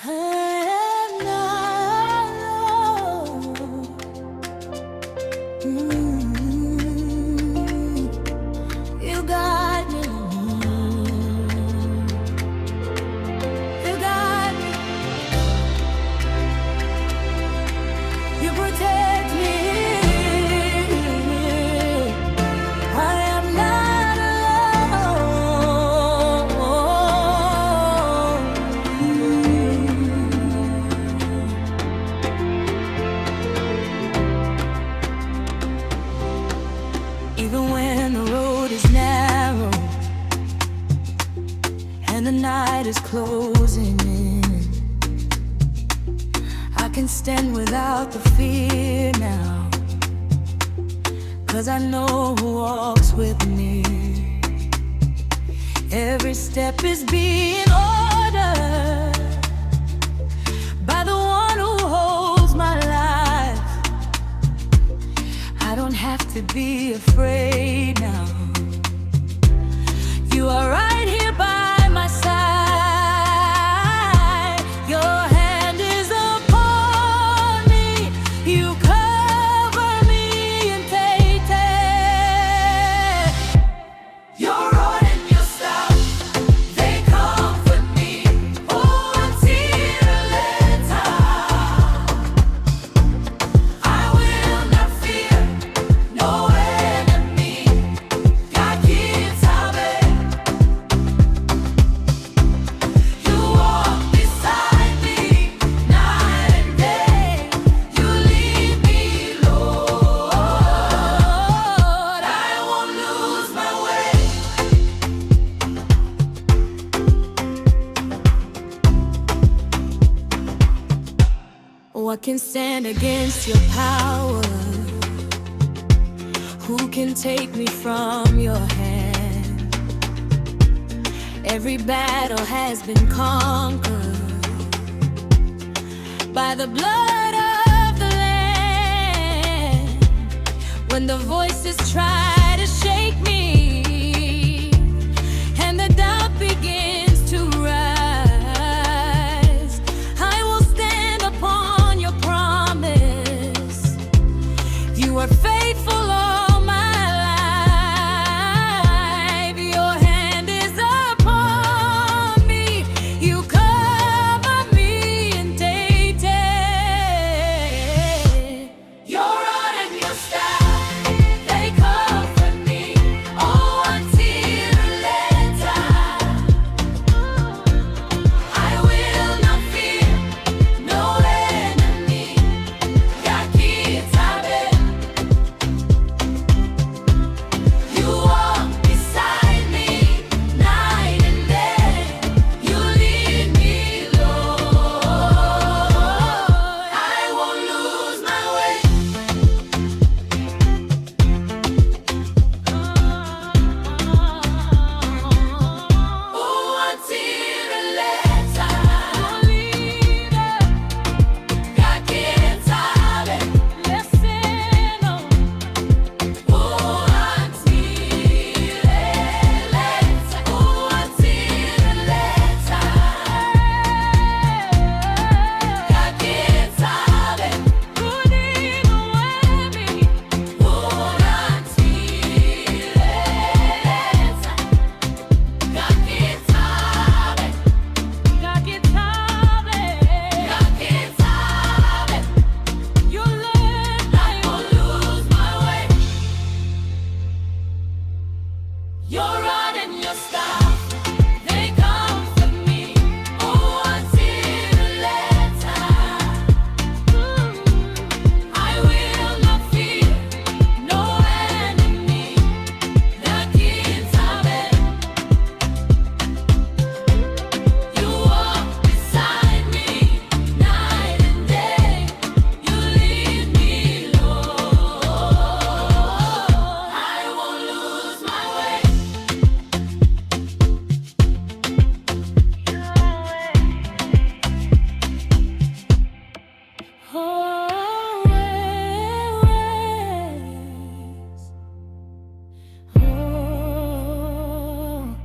I am not alone. You got me. You got me. You protect me. I am not alone. Even when the road is narrow and the night is closing in, I can stand without the fear now, 'cause I know who walks with me. Every step is being ordered by the one who holds my life. I don't have to be afraid now. You are right here by my side. Your hand is upon me. You cover me and take it. Your rod and your staff, they comfort me. Oh, until later, I will not fear no enemy. God keeps having. You walk beside me night and day. You lead me, Lord. I won't lose my way. What can stand against your power? Who can take me from your hand? Every battle has been conquered by the blood of the Lamb. When the voices try to shake me and the doubt begins to rise, I will stand upon your promise. You are faithful all my life. Your hand is upon me. You cover me and take it. Your rod and your staff, they comfort me. Oh, until later, I will not fear no enemy. God keeps having. You walk beside me night and day. You lead me, Lord. I won't lose my way. Oh, until later, God keeps having. Listen, oh, until later, God keeps having. Running away me. Until later, God keeps having. God keeps having. God keeps having. You live, I won't lose my way. Your rod and your staff, they comfort me. Oh, until later, I will not fear no enemy. God keeps having. You walk beside me night and day. You lead me, Lord. I won't lose my way. Always. Oh.